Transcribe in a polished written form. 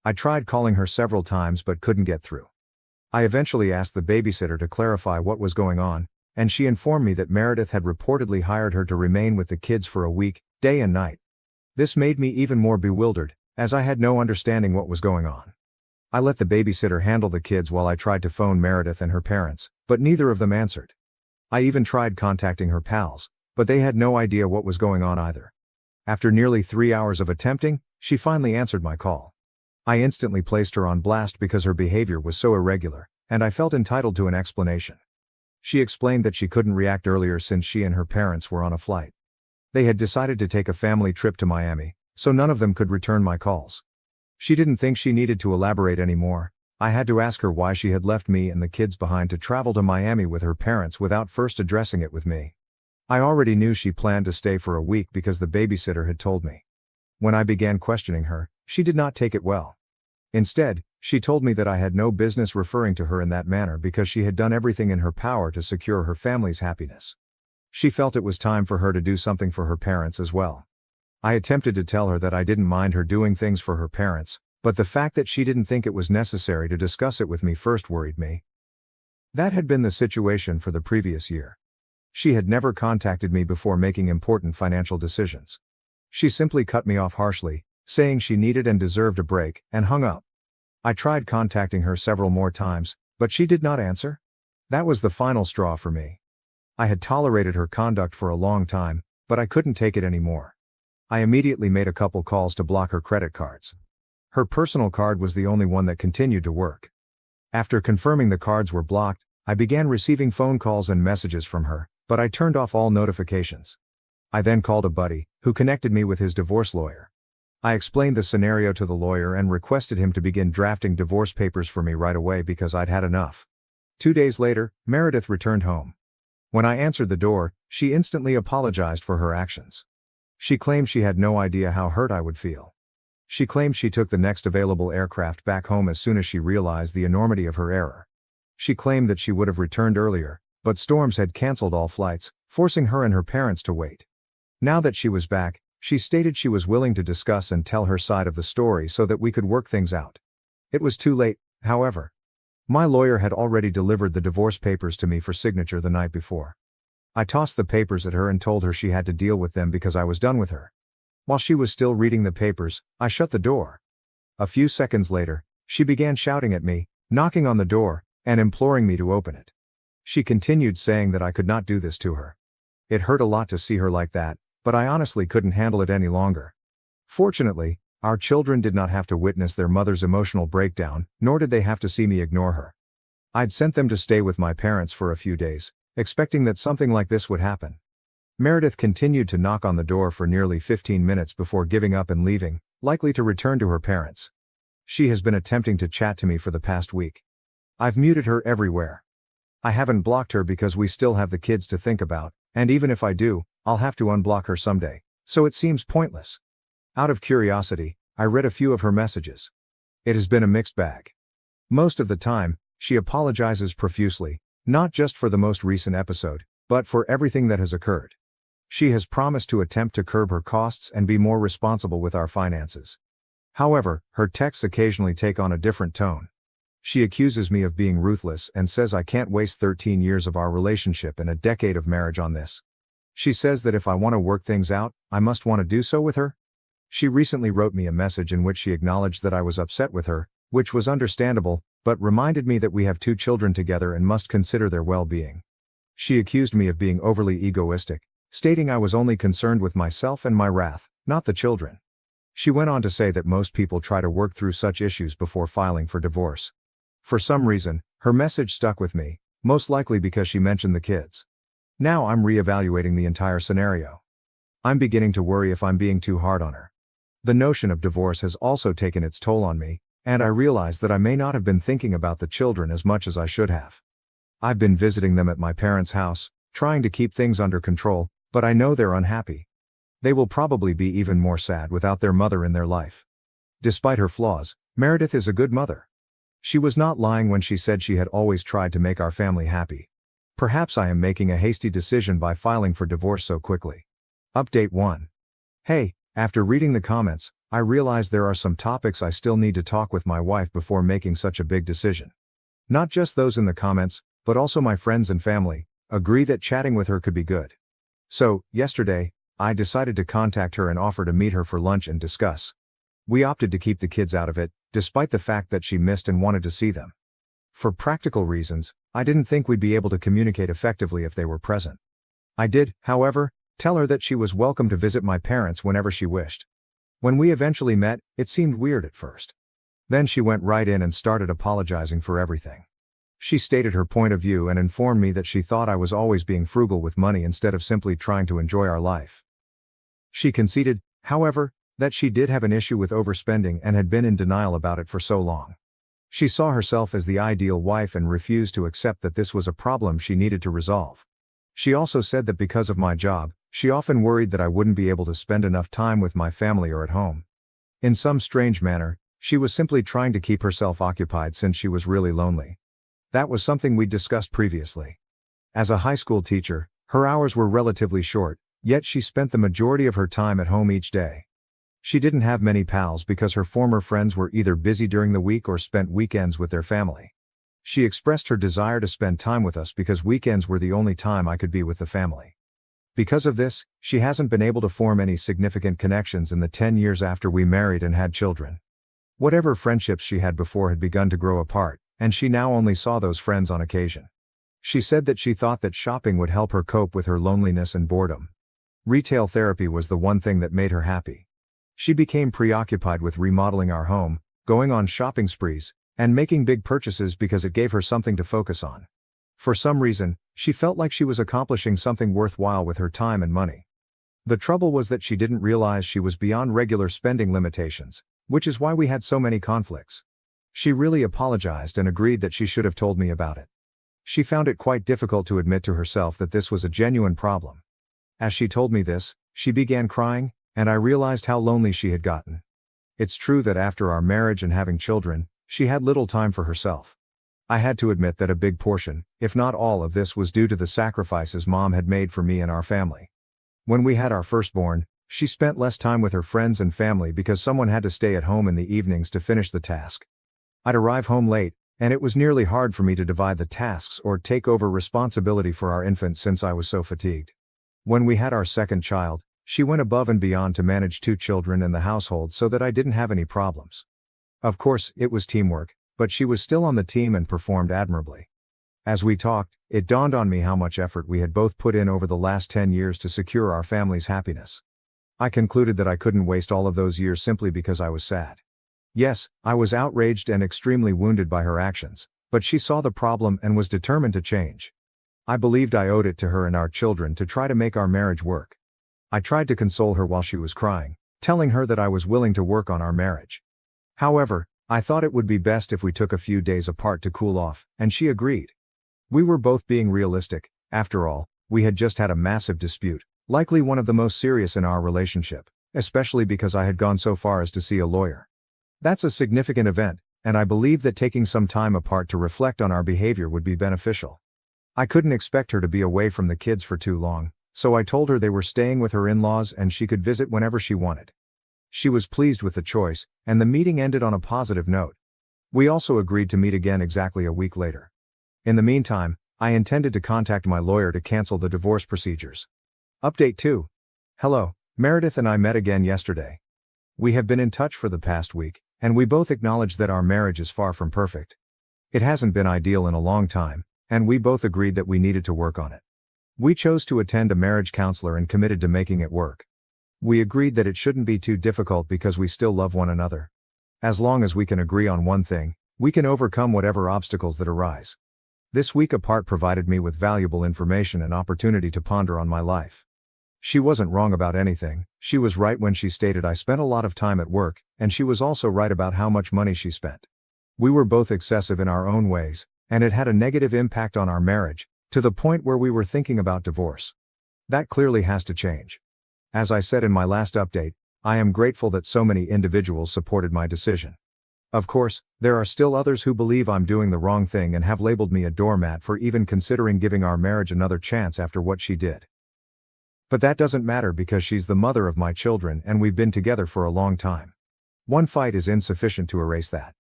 I tried calling her several times but couldn't get through. I eventually asked the babysitter to clarify what was going on, and she informed me that Meredith had reportedly hired her to remain with the kids for a week, day and night. This made me even more bewildered, as I had no understanding what was going on. I let the babysitter handle the kids while I tried to phone Meredith and her parents, but neither of them answered. I even tried contacting her pals, but they had no idea what was going on either. After nearly 3 hours of attempting, she finally answered my call. I instantly placed her on blast because her behavior was so irregular, and I felt entitled to an explanation. She explained that she couldn't react earlier since she and her parents were on a flight. They had decided to take a family trip to Miami, so none of them could return my calls. She didn't think she needed to elaborate anymore. I had to ask her why she had left me and the kids behind to travel to Miami with her parents without first addressing it with me. I already knew she planned to stay for a week because the babysitter had told me. When I began questioning her, she did not take it well. Instead, she told me that I had no business referring to her in that manner because she had done everything in her power to secure her family's happiness. She felt it was time for her to do something for her parents as well. I attempted to tell her that I didn't mind her doing things for her parents, but the fact that she didn't think it was necessary to discuss it with me first worried me. That had been the situation for the previous year. She had never contacted me before making important financial decisions. She simply cut me off harshly, saying she needed and deserved a break, and hung up. I tried contacting her several more times, but she did not answer. That was the final straw for me. I had tolerated her conduct for a long time, but I couldn't take it anymore. I immediately made a couple calls to block her credit cards. Her personal card was the only one that continued to work. After confirming the cards were blocked, I began receiving phone calls and messages from her, but I turned off all notifications. I then called a buddy, who connected me with his divorce lawyer. I explained the scenario to the lawyer and requested him to begin drafting divorce papers for me right away because I'd had enough. 2 days later, Meredith returned home. When I answered the door, she instantly apologized for her actions. She claimed she had no idea how hurt I would feel. She claimed she took the next available aircraft back home as soon as she realized the enormity of her error. She claimed that she would have returned earlier, but storms had canceled all flights, forcing her and her parents to wait. Now that she was back, she stated she was willing to discuss and tell her side of the story so that we could work things out. It was too late, however. My lawyer had already delivered the divorce papers to me for signature the night before. I tossed the papers at her and told her she had to deal with them because I was done with her. While she was still reading the papers, I shut the door. A few seconds later, she began shouting at me, knocking on the door, and imploring me to open it. She continued saying that I could not do this to her. It hurt a lot to see her like that, but I honestly couldn't handle it any longer. Fortunately, our children did not have to witness their mother's emotional breakdown, nor did they have to see me ignore her. I'd sent them to stay with my parents for a few days, expecting that something like this would happen. Meredith continued to knock on the door for nearly 15 minutes before giving up and leaving, likely to return to her parents. She has been attempting to chat to me for the past week. I've muted her everywhere. I haven't blocked her because we still have the kids to think about, and even if I do, I'll have to unblock her someday, so it seems pointless. Out of curiosity, I read a few of her messages. It has been a mixed bag. Most of the time, she apologizes profusely, not just for the most recent episode, but for everything that has occurred. She has promised to attempt to curb her costs and be more responsible with our finances. However, her texts occasionally take on a different tone. She accuses me of being ruthless and says I can't waste 13 years of our relationship and a decade of marriage on this. She says that if I want to work things out, I must want to do so with her. She recently wrote me a message in which she acknowledged that I was upset with her, which was understandable, but reminded me that we have 2 children together and must consider their well-being. She accused me of being overly egoistic, stating I was only concerned with myself and my wrath, not the children. She went on to say that most people try to work through such issues before filing for divorce. For some reason, her message stuck with me, most likely because she mentioned the kids. Now I'm re-evaluating the entire scenario. I'm beginning to worry if I'm being too hard on her. The notion of divorce has also taken its toll on me, and I realize that I may not have been thinking about the children as much as I should have. I've been visiting them at my parents' house, trying to keep things under control, but I know they're unhappy. They will probably be even more sad without their mother in their life. Despite her flaws, Meredith is a good mother. She was not lying when she said she had always tried to make our family happy. Perhaps I am making a hasty decision by filing for divorce so quickly. Update 1. Hey, after reading the comments, I realized there are some topics I still need to talk with my wife before making such a big decision. Not just those in the comments, but also my friends and family, agree that chatting with her could be good. So, yesterday, I decided to contact her and offer to meet her for lunch and discuss. We opted to keep the kids out of it, despite the fact that she missed and wanted to see them. For practical reasons, I didn't think we'd be able to communicate effectively if they were present. I did, however, tell her that she was welcome to visit my parents whenever she wished. When we eventually met, it seemed weird at first. Then she went right in and started apologizing for everything. She stated her point of view and informed me that she thought I was always being frugal with money instead of simply trying to enjoy our life. She conceded, however, that she did have an issue with overspending and had been in denial about it for so long. She saw herself as the ideal wife and refused to accept that this was a problem she needed to resolve. She also said that because of my job, she often worried that I wouldn't be able to spend enough time with my family or at home. In some strange manner, she was simply trying to keep herself occupied since she was really lonely. That was something we'd discussed previously. As a high school teacher, her hours were relatively short, yet she spent the majority of her time at home each day. She didn't have many pals because her former friends were either busy during the week or spent weekends with their family. She expressed her desire to spend time with us because weekends were the only time I could be with the family. Because of this, she hasn't been able to form any significant connections in the 10 years after we married and had children. Whatever friendships she had before had begun to grow apart, and she now only saw those friends on occasion. She said that she thought that shopping would help her cope with her loneliness and boredom. Retail therapy was the one thing that made her happy. She became preoccupied with remodeling our home, going on shopping sprees, and making big purchases because it gave her something to focus on. For some reason, she felt like she was accomplishing something worthwhile with her time and money. The trouble was that she didn't realize she was beyond regular spending limitations, which is why we had so many conflicts. She really apologized and agreed that she should have told me about it. She found it quite difficult to admit to herself that this was a genuine problem. As she told me this, she began crying, and I realized how lonely she had gotten. It's true that after our marriage and having children, she had little time for herself. I had to admit that a big portion, if not all of this was due to the sacrifices Mom had made for me and our family. When we had our firstborn, she spent less time with her friends and family because someone had to stay at home in the evenings to finish the task. I'd arrive home late, and it was nearly hard for me to divide the tasks or take over responsibility for our infant since I was so fatigued. When we had our second child, she went above and beyond to manage 2 children and the household so that I didn't have any problems. Of course, it was teamwork, but she was still on the team and performed admirably. As we talked, it dawned on me how much effort we had both put in over the last 10 years to secure our family's happiness. I concluded that I couldn't waste all of those years simply because I was sad. Yes, I was outraged and extremely wounded by her actions, but she saw the problem and was determined to change. I believed I owed it to her and our children to try to make our marriage work. I tried to console her while she was crying, telling her that I was willing to work on our marriage. However, I thought it would be best if we took a few days apart to cool off, and she agreed. We were both being realistic. After all, we had just had a massive dispute, likely one of the most serious in our relationship, especially because I had gone so far as to see a lawyer. That's a significant event, and I believed that taking some time apart to reflect on our behavior would be beneficial. I couldn't expect her to be away from the kids for too long, so I told her they were staying with her in-laws and she could visit whenever she wanted. She was pleased with the choice, and the meeting ended on a positive note. We also agreed to meet again exactly a week later. In the meantime, I intended to contact my lawyer to cancel the divorce procedures. Update 2. Hello, Meredith and I met again yesterday. We have been in touch for the past week, and we both acknowledge that our marriage is far from perfect. It hasn't been ideal in a long time, and we both agreed that we needed to work on it. We chose to attend a marriage counselor and committed to making it work. We agreed that it shouldn't be too difficult because we still love one another. As long as we can agree on one thing, we can overcome whatever obstacles that arise. This week apart provided me with valuable information and opportunity to ponder on my life. She wasn't wrong about anything. She was right when she stated I spent a lot of time at work, and she was also right about how much money she spent. We were both excessive in our own ways, and it had a negative impact on our marriage, to the point where we were thinking about divorce. That clearly has to change. As I said in my last update, I am grateful that so many individuals supported my decision. Of course, there are still others who believe I'm doing the wrong thing and have labeled me a doormat for even considering giving our marriage another chance after what she did. But that doesn't matter because she's the mother of my children and we've been together for a long time. One fight is insufficient to erase that.